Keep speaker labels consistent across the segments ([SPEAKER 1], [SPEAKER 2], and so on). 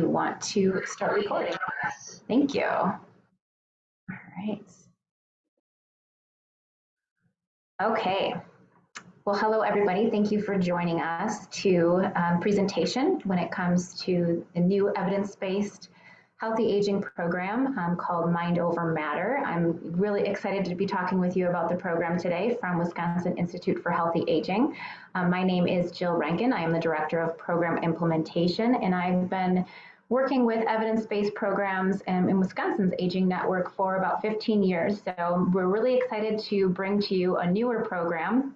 [SPEAKER 1] Want to start recording. Thank you. All right. Okay. Well, hello, everybody. Thank you for joining us to presentation when it comes to the new evidence-based healthy aging program called Mind Over Matter. I'm really excited to be talking with you about the program today from Wisconsin Institute for Healthy Aging. My name is Jill Rankin. I am the Director of Program Implementation, and I've been working with evidence-based programs in Wisconsin's Aging Network for about 15 years. So we're really excited to bring to you a newer program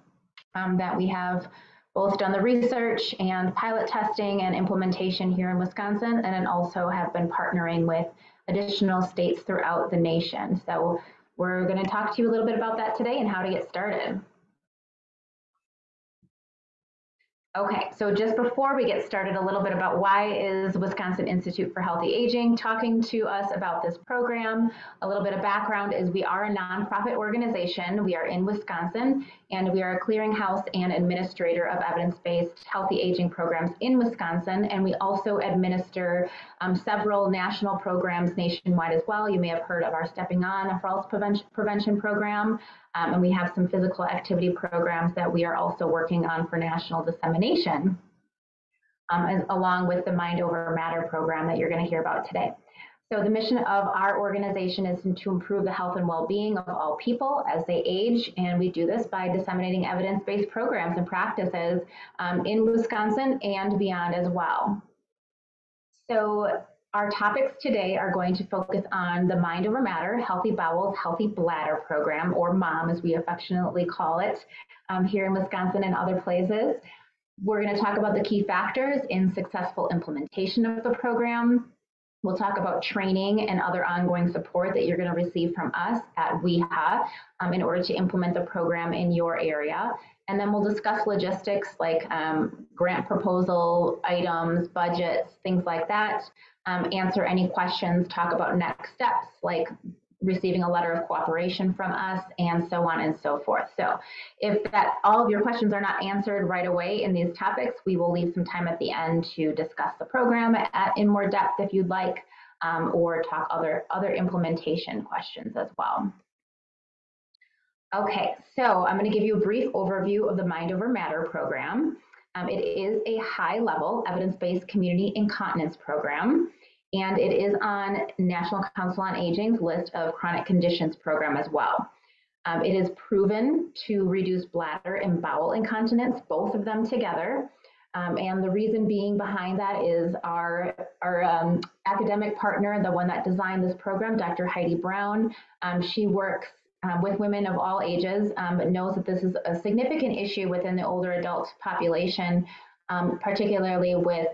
[SPEAKER 1] that we have both done the research and pilot testing and implementation here in Wisconsin, and then also have been partnering with additional states throughout the nation. So we're going to talk to you a little bit about that today and how to get started. Okay, so just before we get started, a little bit about why is Wisconsin Institute for Healthy Aging talking to us about this program. A little bit of background is we are a nonprofit organization. We are in Wisconsin, and we are a clearinghouse and administrator of evidence-based healthy aging programs in Wisconsin, and we also administer several national programs nationwide as well. You may have heard of our Stepping On, a falls prevention program, and we have some physical activity programs that we are also working on for national dissemination, along with the Mind Over Matter program that you're going to hear about today. So the mission of our organization is to improve the health and well-being of all people as they age, and we do this by disseminating evidence-based programs and practices in Wisconsin and beyond as well. So our topics today are going to focus on the Mind Over Matter, Healthy Bowels, Healthy Bladder program, or MOM as we affectionately call it here in Wisconsin and other places. We're going to talk about the key factors in successful implementation of the program. We'll talk about training and other ongoing support that you're going to receive from us at WEHA in order to implement the program in your area. And then we'll discuss logistics like grant proposal items, budgets, things like that. Answer any questions, talk about next steps like receiving a letter of cooperation from us, and so on and so forth. So if all of your questions are not answered right away in these topics, we will leave some time at the end to discuss the program in more depth if you'd like, or talk other implementation questions as well. Okay, so I'm going to give you a brief overview of the Mind Over Matter program. It is a high-level evidence-based community incontinence program, and it is on National Council on Aging's list of chronic conditions program as well. It is proven to reduce bladder and bowel incontinence, both of them together. And the reason being behind that is our academic partner, the one that designed this program, Dr. Heidi Brown. She works with women of all ages, but knows that this is a significant issue within the older adult population, particularly with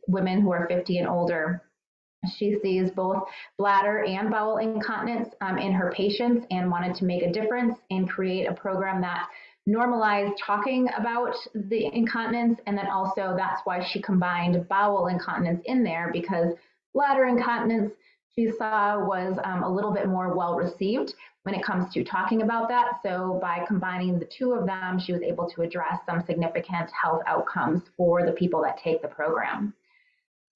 [SPEAKER 1] women who are 50 and older. She sees both bladder and bowel incontinence in her patients and wanted to make a difference and create a program that normalized talking about the incontinence, and then also that's why she combined bowel incontinence in there, because bladder incontinence she saw was a little bit more well received when it comes to talking about that. So by combining the two of them, she was able to address some significant health outcomes for the people that take the program.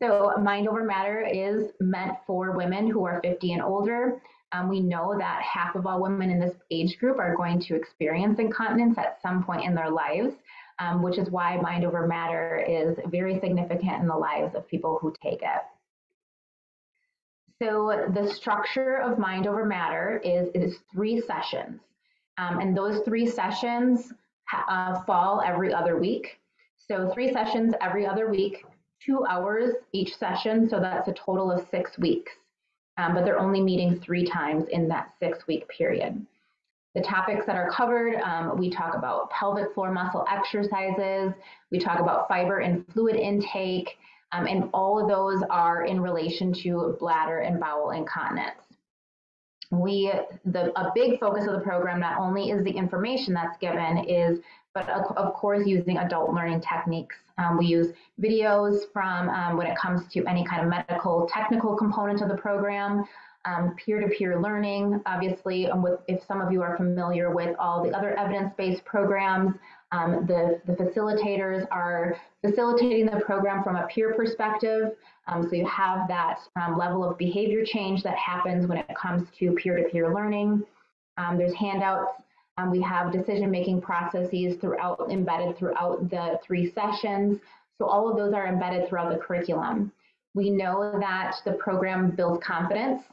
[SPEAKER 1] So Mind Over Matter is meant for women who are 50 and older. We know that half of all women in this age group are going to experience incontinence at some point in their lives, which is why Mind Over Matter is very significant in the lives of people who take it. So the structure of Mind Over Matter is 3 sessions, and those 3 sessions fall every other week. So 3 sessions every other week, 2 hours each session, so that's a total of 6 weeks, but they're only meeting 3 times in that 6-week period. The topics that are covered, we talk about pelvic floor muscle exercises, we talk about fiber and fluid intake, and all of those are in relation to bladder and bowel incontinence. A big focus of the program not only is the information that's given, but of course using adult learning techniques. We use videos from when it comes to any kind of medical technical component of the program, peer-to-peer learning, obviously, if some of you are familiar with all the other evidence-based programs, the facilitators are facilitating the program from a peer perspective. So you have that level of behavior change that happens when it comes to peer-to-peer learning. There's handouts. We have decision-making processes embedded throughout the 3 sessions. So all of those are embedded throughout the curriculum. We know that the program builds confidence.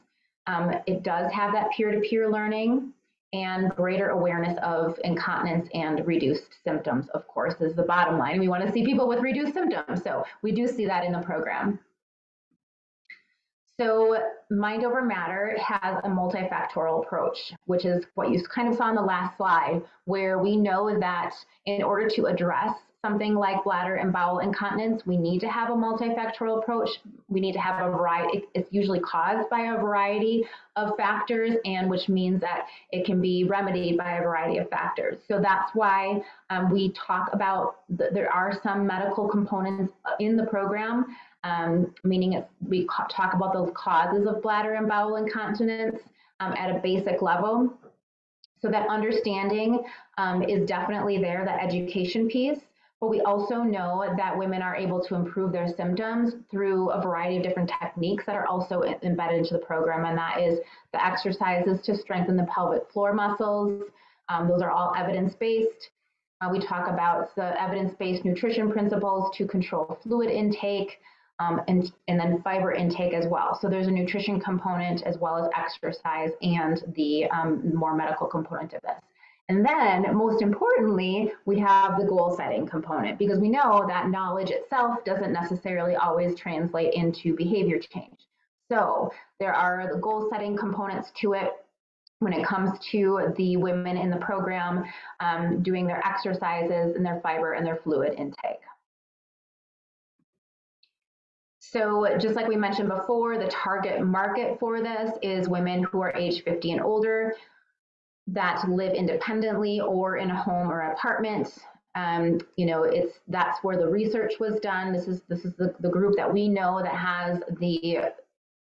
[SPEAKER 1] It does have that peer-to-peer learning, and greater awareness of incontinence and reduced symptoms, of course, is the bottom line. We want to see people with reduced symptoms. So we do see that in the program. So Mind Over Matter has a multifactorial approach, which is what you kind of saw on the last slide, where we know that in order to address something like bladder and bowel incontinence, we need to have a multifactorial approach. We need to have a variety. It's usually caused by a variety of factors, and which means that it can be remedied by a variety of factors. So that's why we talk about, there are some medical components in the program, meaning we talk about those causes of bladder and bowel incontinence at a basic level. So that understanding is definitely there, that education piece. But we also know that women are able to improve their symptoms through a variety of different techniques that are also embedded into the program, and that is the exercises to strengthen the pelvic floor muscles. Those are all evidence-based. We talk about the evidence-based nutrition principles to control fluid intake, and then fiber intake as well. So there's a nutrition component as well as exercise and the more medical component of this. And then, most importantly, we have the goal setting component, because we know that knowledge itself doesn't necessarily always translate into behavior change. So there are the goal setting components to it when it comes to the women in the program doing their exercises and their fiber and their fluid intake. So just like we mentioned before, the target market for this is women who are age 50 and older, that live independently or in a home or apartment. That's where the research was done. This is the group that we know that has the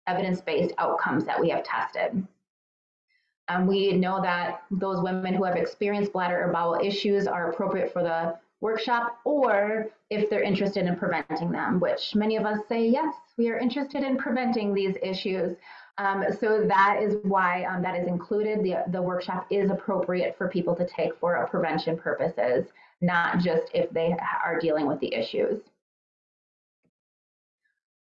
[SPEAKER 1] evidence-based outcomes that we have tested. We know that those women who have experienced bladder or bowel issues are appropriate for the workshop, or if they're interested in preventing them, which many of us say, yes, we are interested in preventing these issues. So that is why that is included. The workshop is appropriate for people to take for prevention purposes, not just if they are dealing with the issues.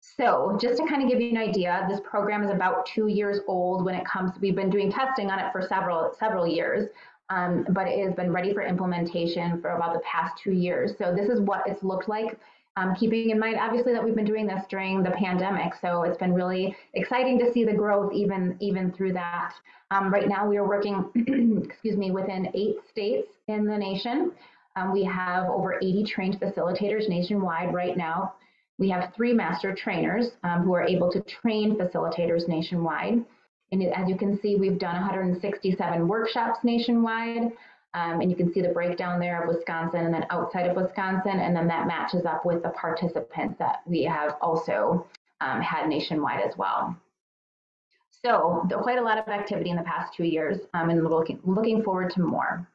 [SPEAKER 1] So just to kind of give you an idea, this program is about 2 years old when it comes to, we've been doing testing on it for several years, but it has been ready for implementation for about the past 2 years. So this is what it's looked like. Keeping in mind, obviously, that we've been doing this during the pandemic, so it's been really exciting to see the growth even through that. Right now, we are working, within 8 states in the nation. We have over 80 trained facilitators nationwide right now. We have 3 master trainers who are able to train facilitators nationwide. And as you can see, we've done 167 workshops nationwide. And you can see the breakdown there of Wisconsin and then outside of Wisconsin, and then that matches up with the participants that we have also had nationwide as well. So quite a lot of activity in the past 2 years, and looking forward to more.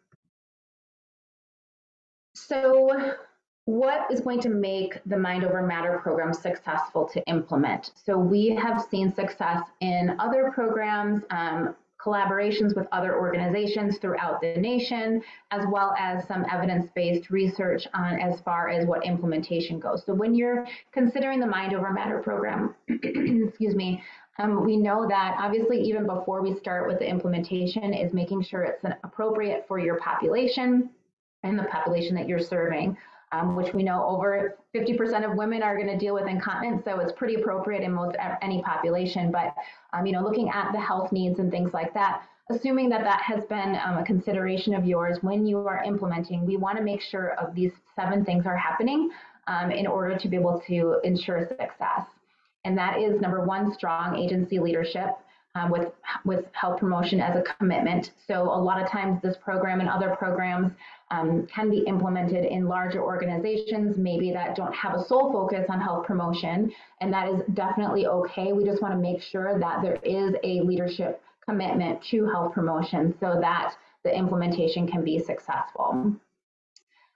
[SPEAKER 1] So what is going to make the Mind Over Matter program successful to implement? So we have seen success in other programs, collaborations with other organizations throughout the nation, as well as some evidence-based research on as far as what implementation goes. So when you're considering the Mind Over Matter program, we know that obviously even before we start with the implementation is making sure it's appropriate for your population and the population that you're serving. Which we know over 50% of women are going to deal with incontinence, so it's pretty appropriate in most any population. But looking at the health needs and things like that, assuming that that has been a consideration of yours when you are implementing, we want to make sure of these 7 things are happening in order to be able to ensure success. And that is, number 1, strong agency leadership. with health promotion as a commitment. So a lot of times this program and other programs can be implemented in larger organizations, maybe that don't have a sole focus on health promotion, and that is definitely okay. We just want to make sure that there is a leadership commitment to health promotion so that the implementation can be successful.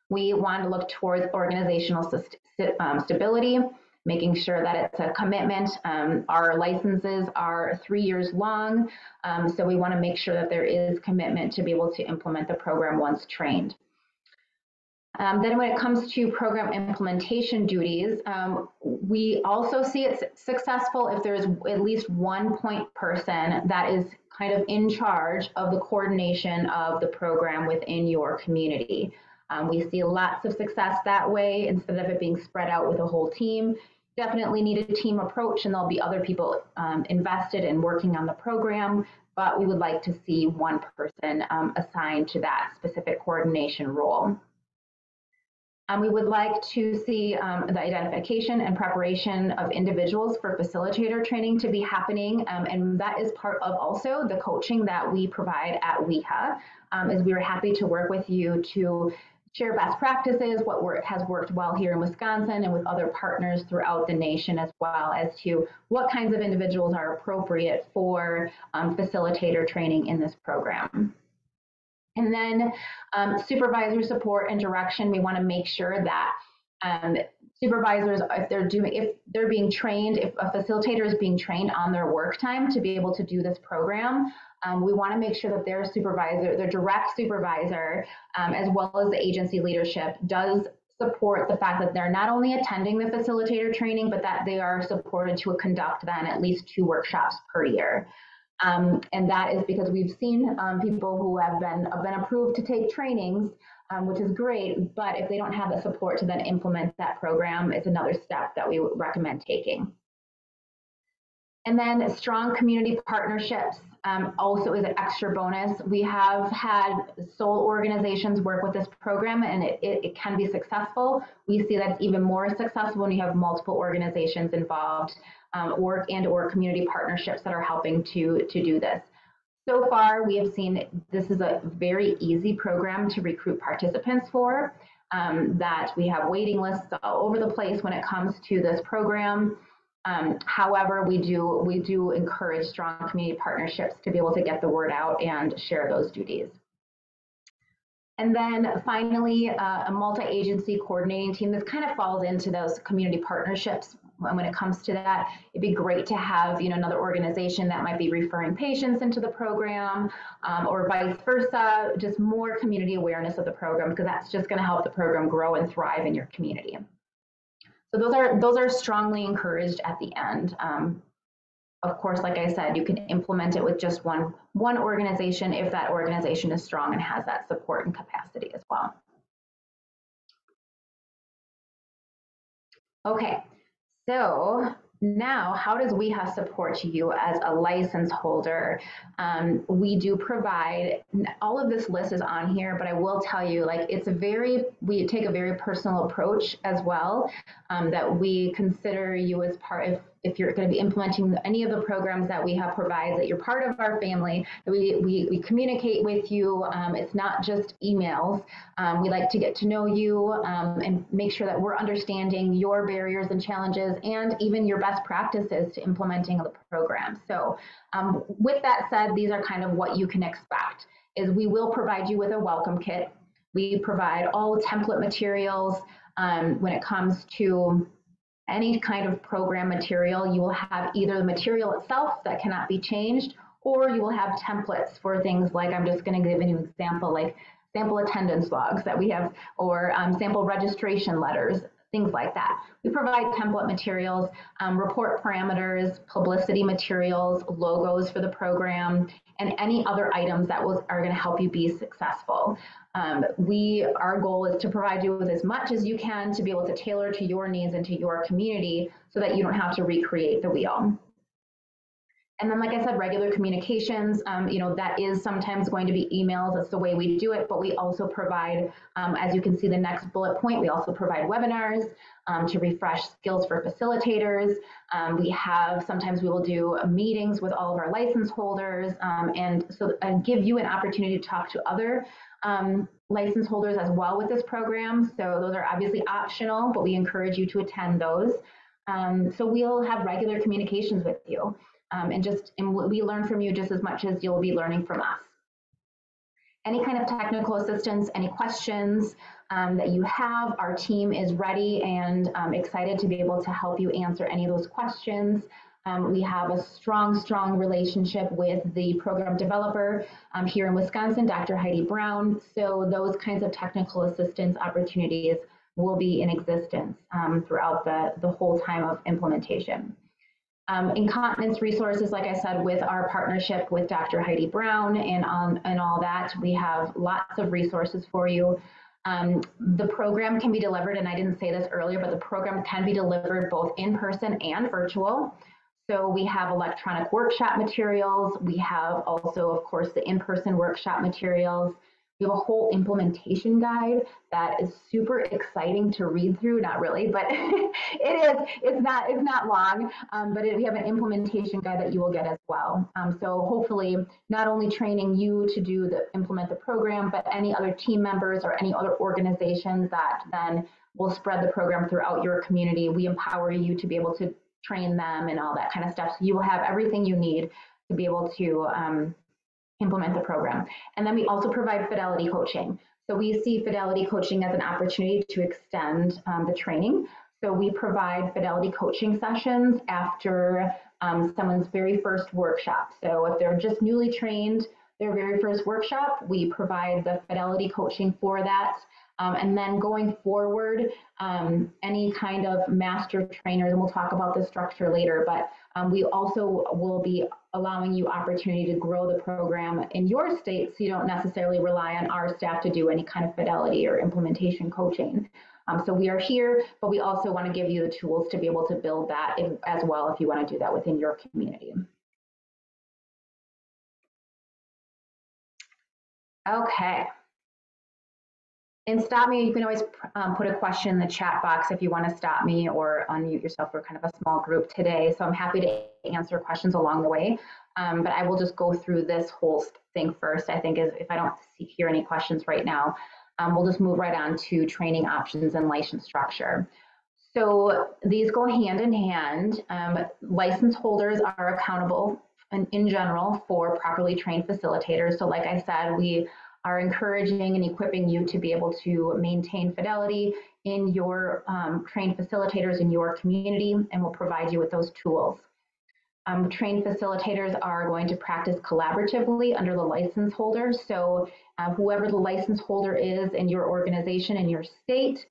[SPEAKER 1] We want to look towards organizational stability, making sure that it's a commitment. Our licenses are 3 years long, so we want to make sure that there is commitment to be able to implement the program once trained. Then when it comes to program implementation duties, we also see it successful if there's at least one point person that is kind of in charge of the coordination of the program within your community. We see lots of success that way instead of it being spread out with a whole team. Definitely need a team approach, and there'll be other people invested in working on the program, but we would like to see one person assigned to that specific coordination role. We would like to see the identification and preparation of individuals for facilitator training to be happening, and that is part of also the coaching that we provide at WEHA, is we are happy to work with you to share best practices, what has worked well here in Wisconsin and with other partners throughout the nation, as well as to what kinds of individuals are appropriate for facilitator training in this program. And then supervisor support and direction, we want to make sure that supervisors, if they're being trained, if a facilitator is being trained on their work time to be able to do this program, we want to make sure that their supervisor, their direct supervisor, as well as the agency leadership, does support the fact that they're not only attending the facilitator training, but that they are supported to conduct then at least 2 workshops per year. And that is because we've seen people who have been approved to take trainings, which is great, but if they don't have the support to then implement that program, it's another step that we would recommend taking. And then strong community partnerships also is an extra bonus. We have had sole organizations work with this program, and it can be successful. We see that it's even more successful when you have multiple organizations involved, or community partnerships that are helping to do this. So far, we have seen this is a very easy program to recruit participants for, that we have waiting lists all over the place when it comes to this program. However, we do encourage strong community partnerships to be able to get the word out and share those duties. And then finally, a multi-agency coordinating team. This kind of falls into those community partnerships. When it comes to that, it'd be great to have another organization that might be referring patients into the program, or vice versa, just more community awareness of the program, because that's just going to help the program grow and thrive in your community. So those are strongly encouraged at the end. Of course, like I said, you can implement it with just one organization if that organization is strong and has that support and capacity as well. Okay, so now how does WEHA support you as a license holder? We do provide, all of this list is on here, but I will tell you, we take a very personal approach as well, that we consider you as part of, if you're going to be implementing any of the programs that WEHA provides, that you're part of our family, that we communicate with you. It's not just emails. We like to get to know you and make sure that we're understanding your barriers and challenges and even your best practices to implementing the program. So with that said, these are kind of what you can expect, is we will provide you with a welcome kit. We provide all template materials when it comes to any kind of program material. You will have either the material itself that cannot be changed, or you will have templates for things like, I'm just going to give you an example, like sample attendance logs that we have, or sample registration letters, things like that. We provide template materials, report parameters, publicity materials, logos for the program, and any other items that are going to help you be successful. Our goal is to provide you with as much as you can to be able to tailor to your needs and to your community so that you don't have to recreate the wheel. And then, like I said, regular communications, that is sometimes going to be emails. That's the way we do it. But we also provide, as you can see the next bullet point, we also provide webinars to refresh skills for facilitators. Sometimes we will do meetings with all of our license holders and give you an opportunity to talk to other license holders as well with this program. So those are obviously optional, but we encourage you to attend those. So we'll have regular communications with you. And we learn from you just as much as you'll be learning from us. Any kind of technical assistance, any questions that you have, our team is ready and excited to be able to help you answer any of those questions. We have a strong relationship with the program developer here in Wisconsin, Dr. Heidi Brown. So those kinds of technical assistance opportunities will be in existence throughout the whole time of implementation. Incontinence resources, like I said, with our partnership with Dr. Heidi Brown and all that, we have lots of resources for you. The program can be delivered, and I didn't say this earlier, but the program can be delivered both in person and virtual. So we have electronic workshop materials. We have also, of course, the in-person workshop materials. We have a whole implementation guide that is super exciting to read through. Not really, but it is. It's not long, but we have an implementation guide that you will get as well. So hopefully, not only training you to implement the program, but any other team members or any other organizations that then will spread the program throughout your community. We empower you to be able to train them and all that kind of stuff. So you will have everything you need to be able to implement the program. And then we also provide fidelity coaching. So we see fidelity coaching as an opportunity to extend the training. So we provide fidelity coaching sessions after someone's very first workshop. So if they're just newly trained, their very first workshop, we provide the fidelity coaching for that. And then going forward, any kind of master trainers, and we'll talk about the structure later, but we also will be allowing you opportunity to grow the program in your state so you don't necessarily rely on our staff to do any kind of fidelity or implementation coaching. So we are here, but we also want to give you the tools to be able to build that as well if you want to do that within your community. Okay. And stop me, you can always put a question in the chat box if you want to stop me or unmute yourself. We're kind of a small group today, so I'm happy to answer questions along the way. But I will just go through this whole thing first. I think if I don't hear any questions right now, we'll just move right on to training options and license structure. So these go hand in hand. License holders are accountable in general for properly trained facilitators. So like I said, we are encouraging and equipping you to be able to maintain fidelity in your trained facilitators in your community, and we'll provide you with those tools. Trained facilitators are going to practice collaboratively under the license holder. So whoever the license holder is in your organization, in your state,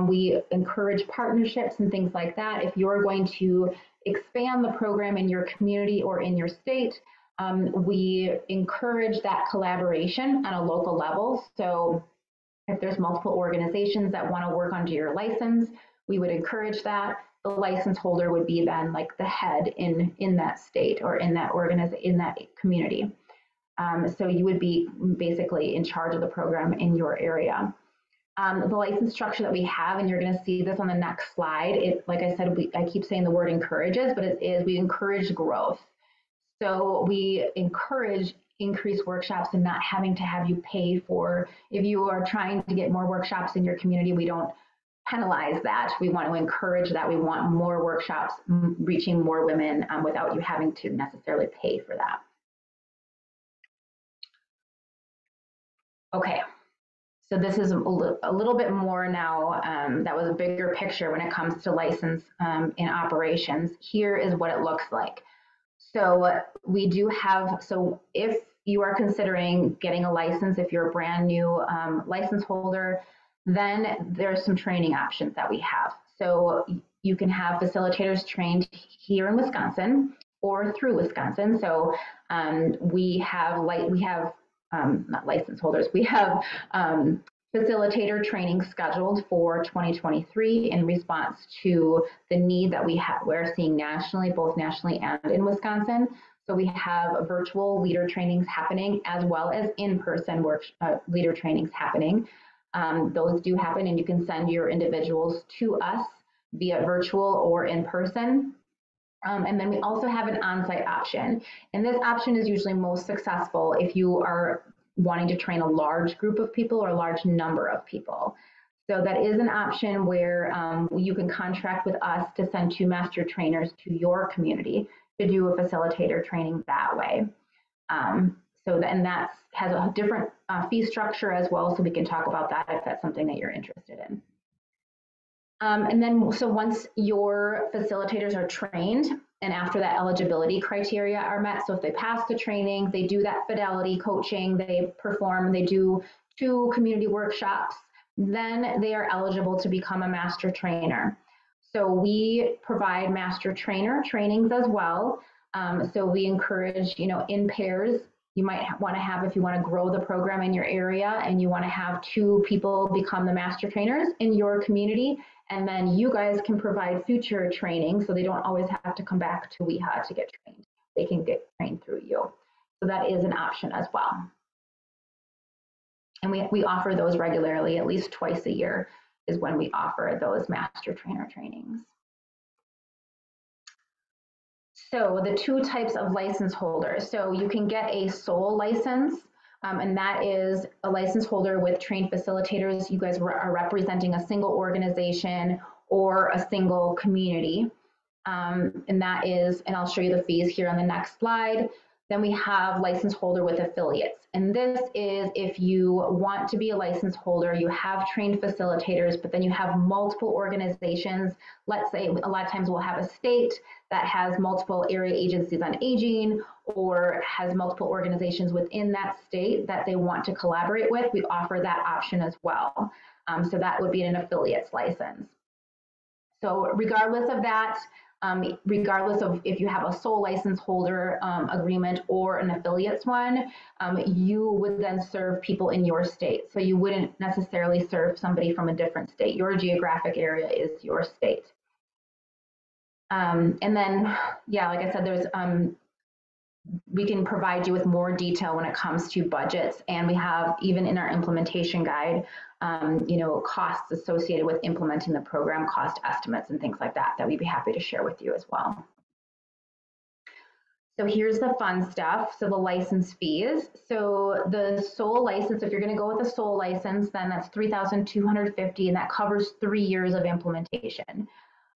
[SPEAKER 1] we encourage partnerships and things like that. If you're going to expand the program in your community or in your state, we encourage that collaboration on a local level. So if there's multiple organizations that want to work under your license, we would encourage that. The license holder would be then like the head in that state or in that community. So you would be basically in charge of the program in your area. The license structure that we have, and you're going to see this on the next slide, like I said, I keep saying the word encourages, but we encourage growth. So we encourage increased workshops and not having to have you pay for, if you are trying to get more workshops in your community, we don't penalize that. We want to encourage that. We want more workshops reaching more women without you having to necessarily pay for that. Okay, so this is a little bit more now. That was a bigger picture when it comes to license in operations. Here is what it looks like. So we do have, so if you are considering getting a license, if you're a brand new license holder, then there's some training options that we have. So you can have facilitators trained here in Wisconsin or through Wisconsin. So we have not license holders, we have facilitator training scheduled for 2023 in response to the need that we're seeing nationally, both nationally and in Wisconsin. So we have virtual leader trainings happening as well as in-person leader trainings happening. Those do happen, and you can send your individuals to us via virtual or in person. And then we also have an on-site option. And this option is usually most successful if you are wanting to train a large group of people or a large number of people. So that is an option where you can contract with us to send 2 master trainers to your community to do a facilitator training that way. And that has a different fee structure as well, so we can talk about that if that's something that you're interested in. So once your facilitators are trained, and after that eligibility criteria are met, so if they pass the training, they do that fidelity coaching, they perform, they do 2 community workshops, then they are eligible to become a master trainer. So we provide master trainer trainings as well. So we encourage, in pairs, you might want to have, if you want to grow the program in your area and you want to have 2 people become the master trainers in your community, and then you guys can provide future training, so they don't always have to come back to WEHA to get trained. They can get trained through you. So that is an option as well. And we offer those regularly, at least twice a year is when we offer those master trainer trainings. So the 2 types of license holders. So you can get a sole license, and that is a license holder with trained facilitators. You guys are representing a single organization or a single community. And that is, and I'll show you the fees here on the next slide. Then we have license holder with affiliates. And this is if you want to be a license holder, you have trained facilitators, but then you have multiple organizations. Let's say a lot of times we'll have a state that has multiple area agencies on aging or has multiple organizations within that state that they want to collaborate with. We offer that option as well. So that would be an affiliates license. So regardless of that, regardless of if you have a sole license holder agreement or an affiliates one, you would then serve people in your state. So you wouldn't necessarily serve somebody from a different state. Your geographic area is your state. And then, yeah, like I said, there's we can provide you with more detail when it comes to budgets, and we have, even in our implementation guide, costs associated with implementing the program, cost estimates and things like that we'd be happy to share with you as well. So here's the fun stuff. So the license fees. So the sole license, if you're going to go with a sole license, then that's $3,250, and that covers 3 years of implementation.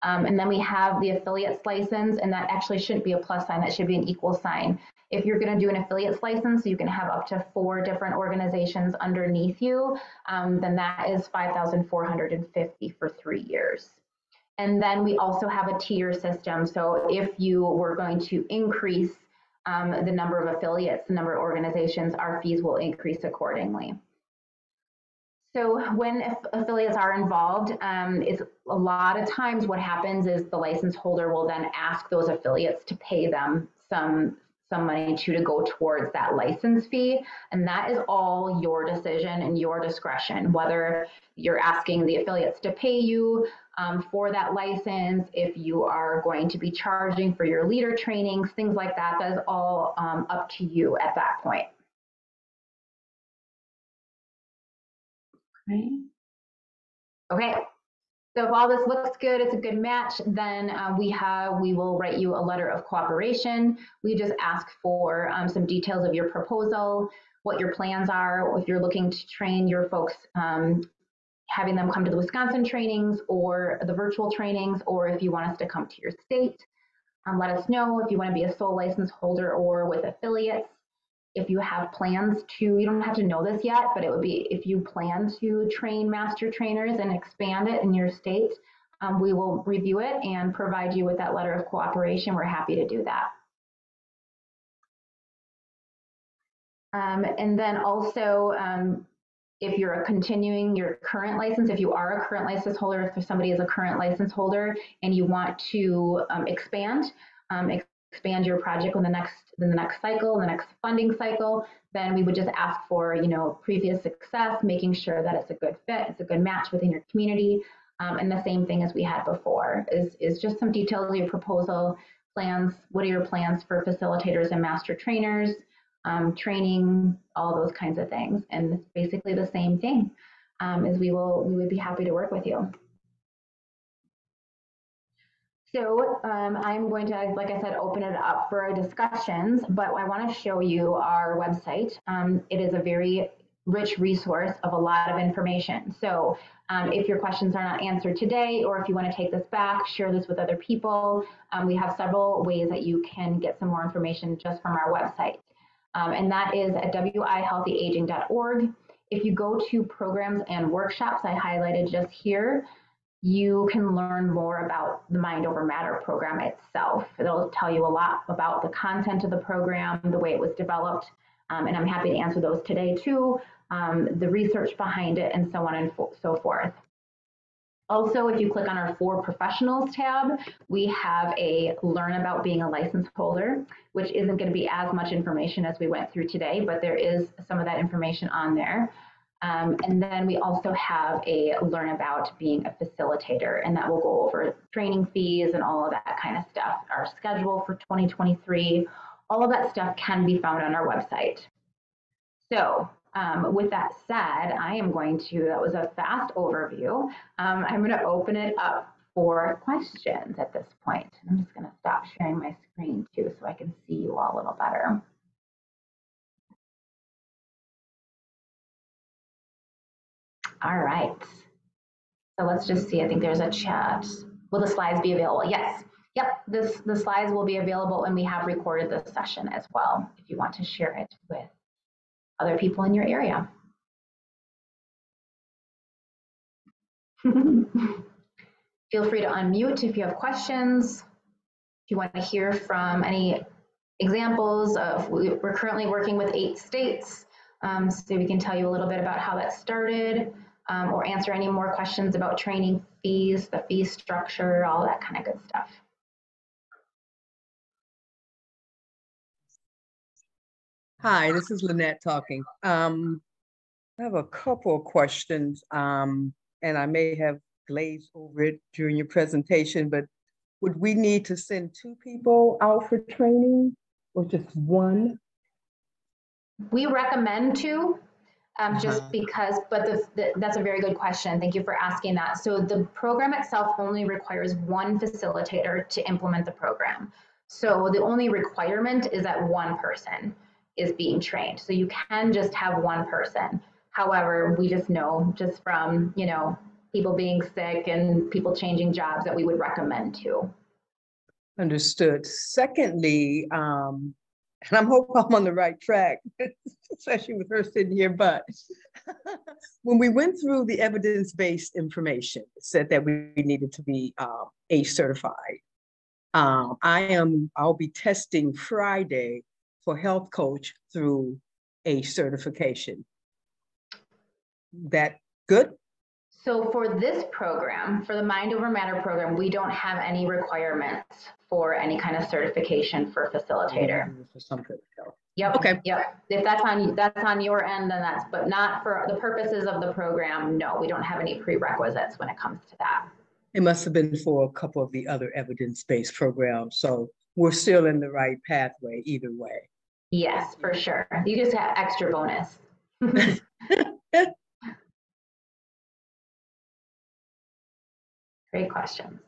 [SPEAKER 1] And then we have the affiliates license, and that actually shouldn't be a plus sign, that should be an equal sign. If you're going to do an affiliates license, you can have up to 4 different organizations underneath you, then that is $5,450 for 3 years. And then we also have a tier system. So if you were going to increase the number of affiliates, the number of organizations, our fees will increase accordingly. So when affiliates are involved, it's a lot of times what happens is the license holder will then ask those affiliates to pay them some money to go towards that license fee. And that is all your decision and your discretion, whether you're asking the affiliates to pay you for that license, if you are going to be charging for your leader trainings, things like that. That is all up to you at that point. Okay, so if all this looks good, it's a good match, then we will write you a letter of cooperation. We just ask for some details of your proposal, what your plans are, if you're looking to train your folks, having them come to the Wisconsin trainings or the virtual trainings, or if you want us to come to your state. Let us know if you want to be a sole license holder or with affiliates. If you have plans to, you don't have to know this yet, but it would be if you plan to train master trainers and expand it in your state, we will review it and provide you with that letter of cooperation. We're happy to do that. And then also, if you're continuing your current license, if you are a current license holder, if somebody is a current license holder and you want to expand your project in the next cycle, the next funding cycle, then we would just ask for, previous success, making sure that it's a good fit, it's a good match within your community. And the same thing as we had before is just some details of your proposal, plans, what are your plans for facilitators and master trainers, training, all those kinds of things. And it's basically the same thing, as we would be happy to work with you. So I'm going to, like I said, open it up for discussions, but I want to show you our website. It is a very rich resource of a lot of information. So if your questions are not answered today, or if you want to take this back, share this with other people, we have several ways that you can get some more information just from our website. And that is at wihealthyaging.org. If you go to programs and workshops, I highlighted just here, you can learn more about the Mind Over Matter program itself. It'll tell you a lot about the content of the program, the way it was developed, and I'm happy to answer those today too, the research behind it, and so on and so forth. Also, if you click on our For Professionals tab, we have a Learn About Being a License Holder, which isn't going to be as much information as we went through today, but there is some of that information on there. And then we also have a Learn About Being a Facilitator, and that will go over training fees and all of that kind of stuff, our schedule for 2023, all of that stuff can be found on our website. So with that said, I am going to, that was a fast overview. I'm going to open it up for questions at this point. I'm just going to stop sharing my screen too so I can see you all a little better. All right. So let's just see. I think there's a chat. Will the slides be available? Yes. Yep. The slides will be available, and we have recorded this session as well if you want to share it with other people in your area. Feel free to unmute if you have questions. If you want to hear from any examples of, we're currently working with 8 states, so we can tell you a little bit about how that started, or answer any more questions about training fees, the fee structure, all that kind of good stuff.
[SPEAKER 2] Hi, this is Lynette talking. I have a couple of questions, and I may have glazed over it during your presentation, but would we need to send 2 people out for training or just 1?
[SPEAKER 1] We recommend 2. Just because, but that's a very good question. Thank you for asking that. So the program itself only requires 1 facilitator to implement the program. So the only requirement is that 1 person is being trained. So you can just have 1 person. However, we just know just from, people being sick and people changing jobs that we would recommend 2.
[SPEAKER 2] Understood. Secondly, and I'm hoping I'm on the right track, especially with her sitting here, but when we went through the evidence-based information, it said that we needed to be ACE certified. I'll be testing Friday for health coach through ACE certification. That good?
[SPEAKER 1] So for this program, for the Mind Over Matter program, we don't have any requirements for any kind of certification for facilitator.
[SPEAKER 2] For something else.
[SPEAKER 1] Yep.
[SPEAKER 2] Okay.
[SPEAKER 1] Yep. If that's on your end, then that's, but not for the purposes of the program. No, we don't have any prerequisites when it comes to that.
[SPEAKER 2] It must have been for a couple of the other evidence-based programs. So we're still in the right pathway either way.
[SPEAKER 1] Yes, for sure. You just have extra bonus. Great questions.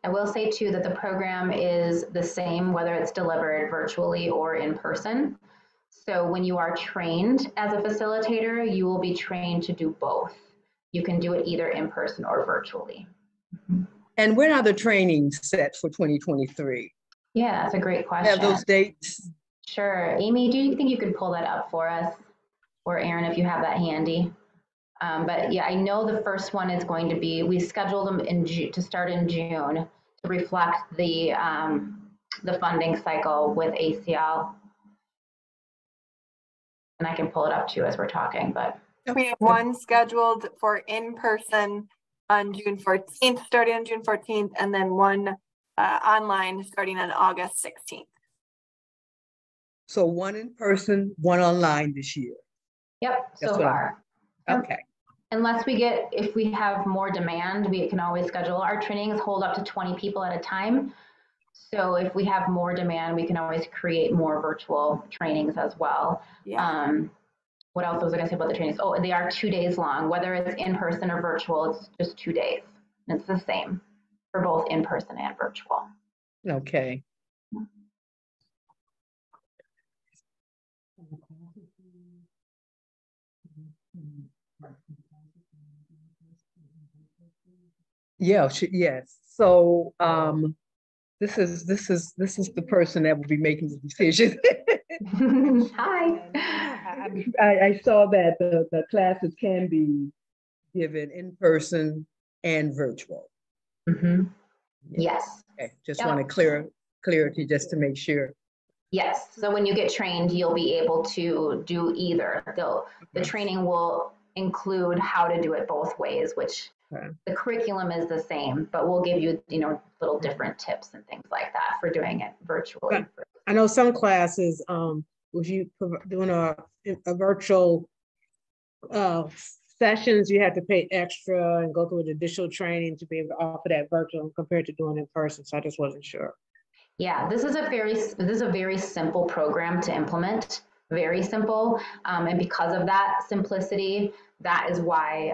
[SPEAKER 1] I will say too that the program is the same whether it's delivered virtually or in person. So when you are trained as a facilitator, you will be trained to do both. You can do it either in person or virtually.
[SPEAKER 2] And when are the trainings set for 2023?
[SPEAKER 1] Yeah, that's a great question.
[SPEAKER 2] Have those dates?
[SPEAKER 1] Sure. Amy, do you think you could pull that up for us? Or Aaron, if you have that handy. But yeah, I know the first one is going to be, we scheduled them to start in June to reflect the funding cycle with ACL. And I can pull it up too as we're talking, but.
[SPEAKER 3] We have one scheduled for in-person on June 14th, starting on June 14th, and then one online starting on August 16th.
[SPEAKER 2] So one in person, one online this year.
[SPEAKER 1] Yep,
[SPEAKER 2] That's
[SPEAKER 1] so
[SPEAKER 2] what
[SPEAKER 1] far. Yep.
[SPEAKER 2] Okay.
[SPEAKER 1] Unless if we have more demand, we can always schedule. Our trainings hold up to 20 people at a time. So if we have more demand, we can always create more virtual trainings as well.
[SPEAKER 3] Yeah.
[SPEAKER 1] What else was I going to say about the trainings? Oh, they are 2 days long. Whether it's in person or virtual, it's just 2 days. It's the same for both in person and virtual.
[SPEAKER 2] Okay. Yeah, yes. So this is the person that will be making the decision.
[SPEAKER 1] Hi.
[SPEAKER 2] I saw that the classes can be given in person and virtual.
[SPEAKER 1] Mm-hmm.
[SPEAKER 2] Yeah.
[SPEAKER 1] Yes.
[SPEAKER 2] Okay. Just
[SPEAKER 1] Yep.
[SPEAKER 2] want clarity just to make sure.
[SPEAKER 1] Yes. So when you get trained, you'll be able to do either. The training will include how to do it both ways, which the curriculum is the same, but we'll give you, little different tips and things like that for doing it virtually.
[SPEAKER 4] I know some classes, was you doing a virtual sessions, you had to pay extra and go through an additional training to be able to offer that virtual compared to doing it in person. So I just wasn't sure.
[SPEAKER 1] Yeah, this is a very simple program to implement, very simple. And because of that simplicity, that is why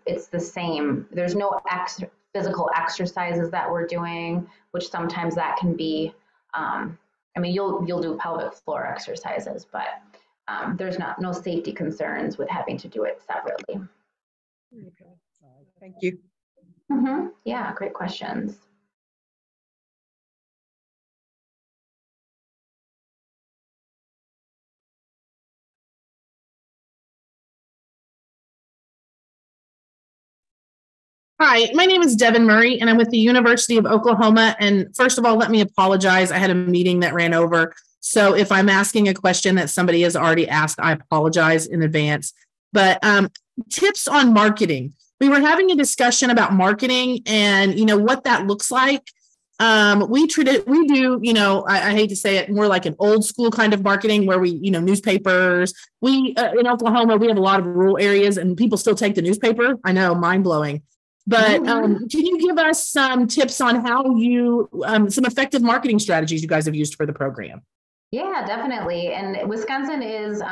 [SPEAKER 1] it's the same. There's no extra physical exercises that we're doing, which sometimes that can be, you'll do pelvic floor exercises, but there's no safety concerns with having to do it separately.
[SPEAKER 2] Okay. Thank you.
[SPEAKER 1] Mm-hmm. Yeah, great questions.
[SPEAKER 4] Hi, my name is Devin Murray, and I'm with the University of Oklahoma. And first of all, let me apologize. I had a meeting that ran over. So if I'm asking a question that somebody has already asked, I apologize in advance. But tips on marketing. We were having a discussion about marketing and what that looks like. We do, I hate to say it, more like an old school kind of marketing where we, newspapers. We in Oklahoma, we have a lot of rural areas and people still take the newspaper. I know, mind blowing. But can you give us some tips on how some effective marketing strategies you guys have used for the program?
[SPEAKER 1] Yeah, definitely. And Wisconsin is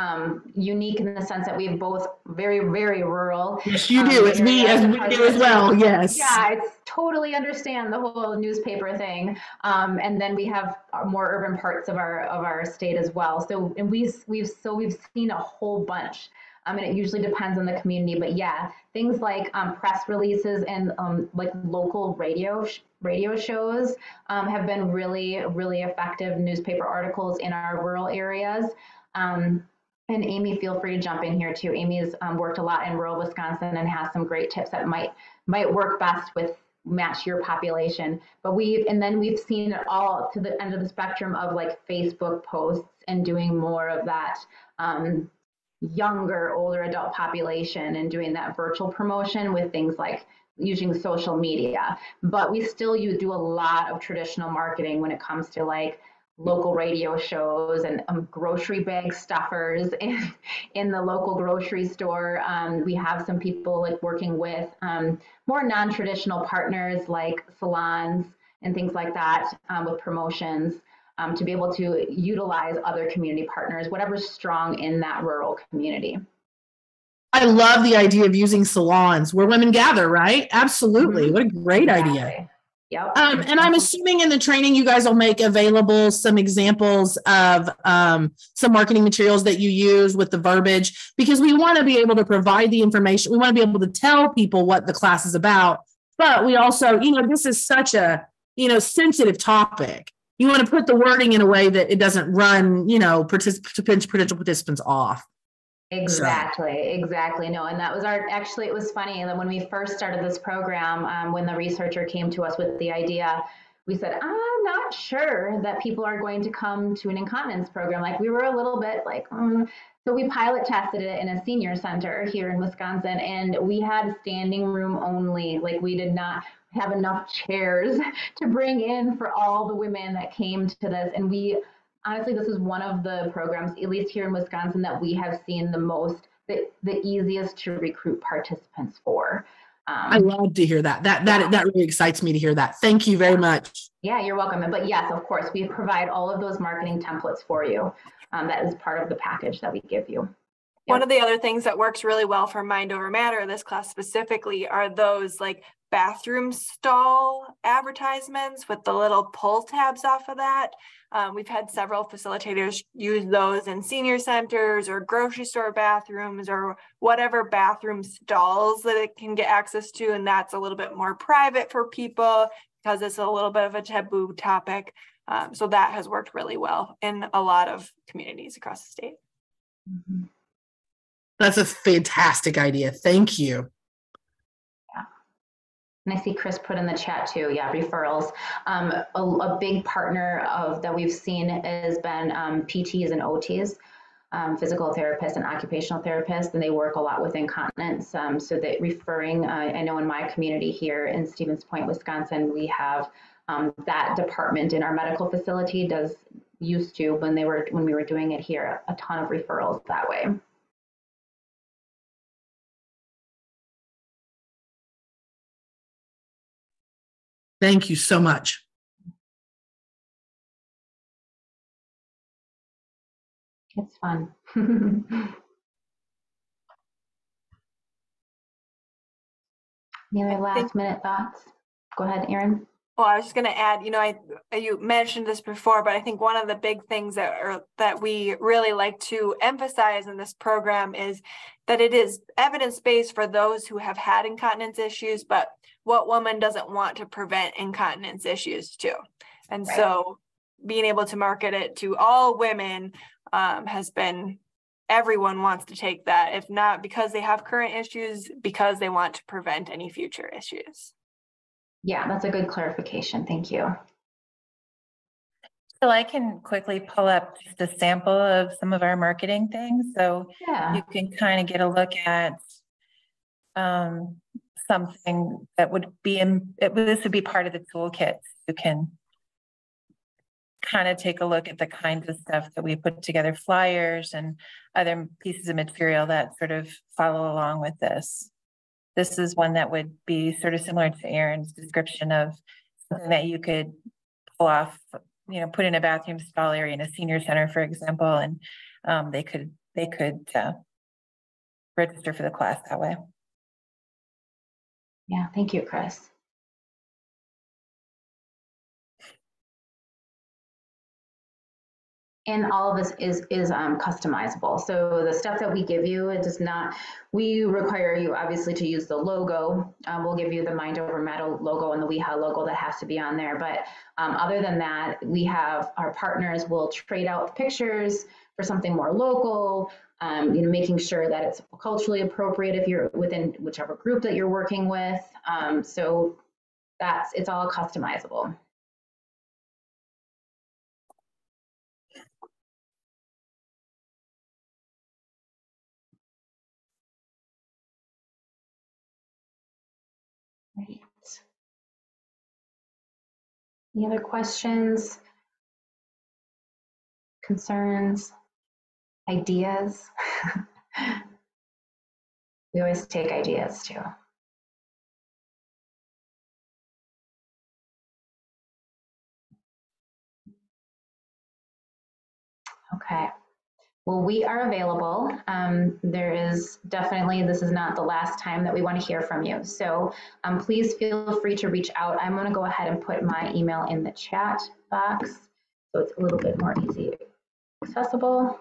[SPEAKER 1] unique in the sense that we have both very, very rural.
[SPEAKER 4] Yes, you do. As we do as well. Yes.
[SPEAKER 1] Yeah, I totally understand the whole newspaper thing. And then we have more urban parts of our state as well. So, and we've seen a whole bunch. It usually depends on the community, but yeah, things like press releases and like local radio shows have been really, really effective newspaper articles in our rural areas. And Amy, feel free to jump in here too. Amy's worked a lot in rural Wisconsin and has some great tips that might work best with match your population. But we've seen it all to the end of the spectrum of like Facebook posts and doing more of that younger, older adult population and doing that virtual promotion with things like using social media. But we still do a lot of traditional marketing when it comes to like local radio shows and grocery bag stuffers in the local grocery store. We have some people like working with more non-traditional partners like salons and things like that with promotions. To be able to utilize other community partners, whatever's strong in that rural community.
[SPEAKER 4] I love the idea of using salons where women gather, right? Absolutely. What a great idea.
[SPEAKER 1] Yep.
[SPEAKER 4] And I'm assuming in the training, you guys will make available some examples of some marketing materials that you use with the verbiage, because we want to be able to provide the information. We want to be able to tell people what the class is about. But we also, this is such a, sensitive topic. You want to put the wording in a way that it doesn't run, potential participants off.
[SPEAKER 1] Exactly. No, and that was actually, it was funny that when we first started this program, when the researcher came to us with the idea, we said, I'm not sure that people are going to come to an incontinence program. Like we were a little bit like, So we pilot tested it in a senior center here in Wisconsin, and we had standing room only. Like we did not have enough chairs to bring in for all the women that came to this. And honestly, this is one of the programs, at least here in Wisconsin, that we have seen the most. the easiest to recruit participants for.
[SPEAKER 4] I love to hear that. That really excites me to hear that. Thank you very much.
[SPEAKER 1] Yeah, you're welcome. But yes, of course, we provide all of those marketing templates for you. That is part of the package that we give you.
[SPEAKER 3] One of the other things that works really well for Mind Over Matter, this class specifically, are those like bathroom stall advertisements with the little pull tabs off of that. We've had several facilitators use those in senior centers or grocery store bathrooms or whatever bathroom stalls that it can get access to. And that's a little bit more private for people because it's a little bit of a taboo topic. So that has worked really well in a lot of communities across the state.
[SPEAKER 1] Mm-hmm.
[SPEAKER 4] That's a fantastic idea. Thank you.
[SPEAKER 1] Yeah. And I see Chris put in the chat too. Yeah, referrals. A big partner that we've seen has been PTs and OTs, physical therapists and occupational therapists, and they work a lot with incontinence. So that referring, I know in my community here in Stevens Point, Wisconsin, we have that department in our medical facility used to, when we were doing it here, a ton of referrals that way.
[SPEAKER 4] Thank you so much.
[SPEAKER 1] It's fun. Any other last minute thoughts? Go ahead, Erin.
[SPEAKER 3] Well, I was just going to add, you mentioned this before, but I think one of the big things that we really like to emphasize in this program is that it is evidence-based for those who have had incontinence issues, but what woman doesn't want to prevent incontinence issues too? And right. So being able to market it to all women has been, everyone wants to take that, if not because they have current issues, because they want to prevent any future issues.
[SPEAKER 1] Yeah, that's a good clarification. Thank you.
[SPEAKER 5] So I can quickly pull up just a sample of some of our marketing things. So yeah, you can kind of get a look at something that would be this would be part of the toolkit. You can kind of take a look at the kinds of stuff that we put together, flyers and other pieces of material that sort of follow along with this. This is one that would be sort of similar to Erin's description of something that you could pull off, put in a bathroom stall area in a senior center, for example, and they could register for the class that way.
[SPEAKER 1] Yeah, thank you, Chris. And all of this is customizable. So the stuff that we give you, it does not, we require you obviously to use the logo. We'll give you the Mind Over Matter logo and the WeHa logo that has to be on there. But other than that, we have our partners will trade out pictures for something more local, making sure that it's culturally appropriate if you're within whichever group that you're working with. So it's all customizable. Right. Any other questions, concerns, ideas? We always take ideas too. Okay. Well, we are available. There is definitely, this is not the last time that we want to hear from you. So please feel free to reach out. I'm going to go ahead and put my email in the chat box so it's a little bit more easy accessible.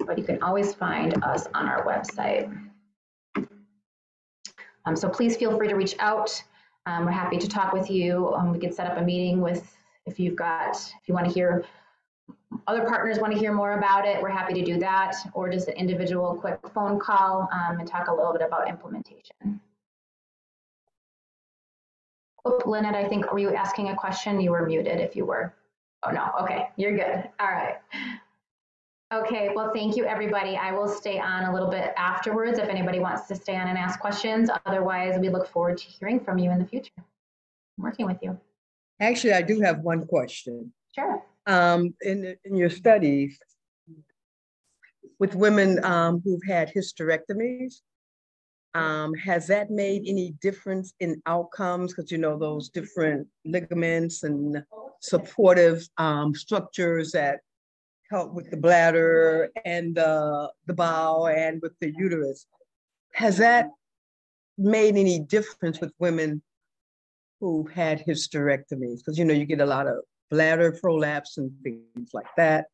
[SPEAKER 1] But you can always find us on our website. So please feel free to reach out. We're happy to talk with you. We could set up a meeting if you want to hear, other partners want to hear more about it, we're happy to do that, or just an individual quick phone call and talk a little bit about implementation. Oh, Lynette, I think, were you asking a question? You were muted if you were. Oh no, okay, you're good. All right. Okay, well, thank you, everybody. I will stay on a little bit afterwards if anybody wants to stay on and ask questions. Otherwise, we look forward to hearing from you in the future, working with you.
[SPEAKER 2] Actually, I do have one question.
[SPEAKER 1] Sure.
[SPEAKER 2] In your studies with women who've had hysterectomies, has that made any difference in outcomes? Because you know those different ligaments and supportive structures that help with the bladder and the bowel and with the uterus. Has that made any difference with women who had hysterectomies? Because you know you get a lot of bladder prolapse and things like that.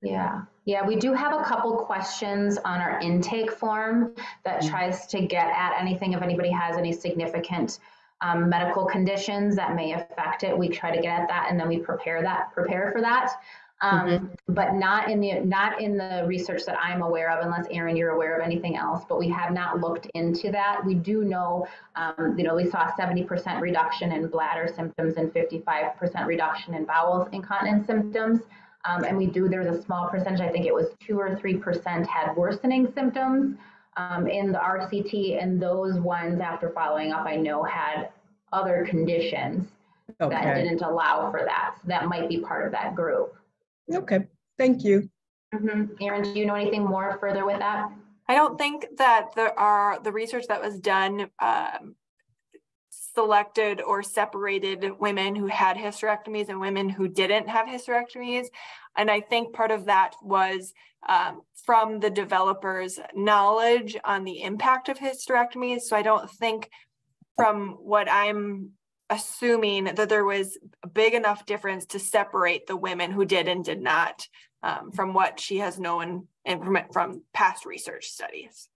[SPEAKER 1] Yeah, we do have a couple questions on our intake form that tries to get at anything if anybody has any significant medical conditions that may affect it. We try to get at that, and then we prepare for that. But not in the research that I'm aware of, unless Erin, you're aware of anything else. But we have not looked into that. We do know, we saw a 70% reduction in bladder symptoms and 55% reduction in bowels incontinence symptoms. And there's a small percentage, I think it was 2 or 3% had worsening symptoms in the RCT, and those ones, after following up, I know had other conditions that didn't allow for that. So that might be part of that group.
[SPEAKER 2] Okay, thank you.
[SPEAKER 1] Erin, do you know anything more further with that?
[SPEAKER 3] I don't think that the research that was done selected or separated women who had hysterectomies and women who didn't have hysterectomies. And I think part of that was from the developers' knowledge on the impact of hysterectomies. So I don't think, from what I'm assuming, that there was a big enough difference to separate the women who did and did not from what she has known and from past research studies.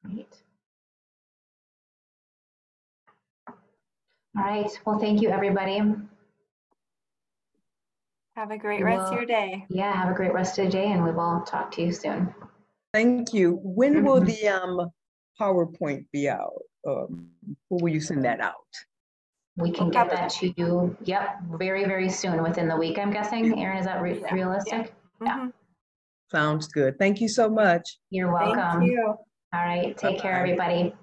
[SPEAKER 1] Great. All right. Well, thank you, everybody.
[SPEAKER 3] Have a great rest of your day.
[SPEAKER 1] Yeah, have a great rest of the day, and we will talk to you soon.
[SPEAKER 2] Thank you. When will the PowerPoint be out? When will you send that out?
[SPEAKER 1] We can get that to you, very, very soon, within the week, I'm guessing. Erin, is that realistic? Yeah.
[SPEAKER 2] Sounds good. Thank you so much.
[SPEAKER 1] You're welcome.
[SPEAKER 3] Thank you.
[SPEAKER 1] All right. Take care, everybody.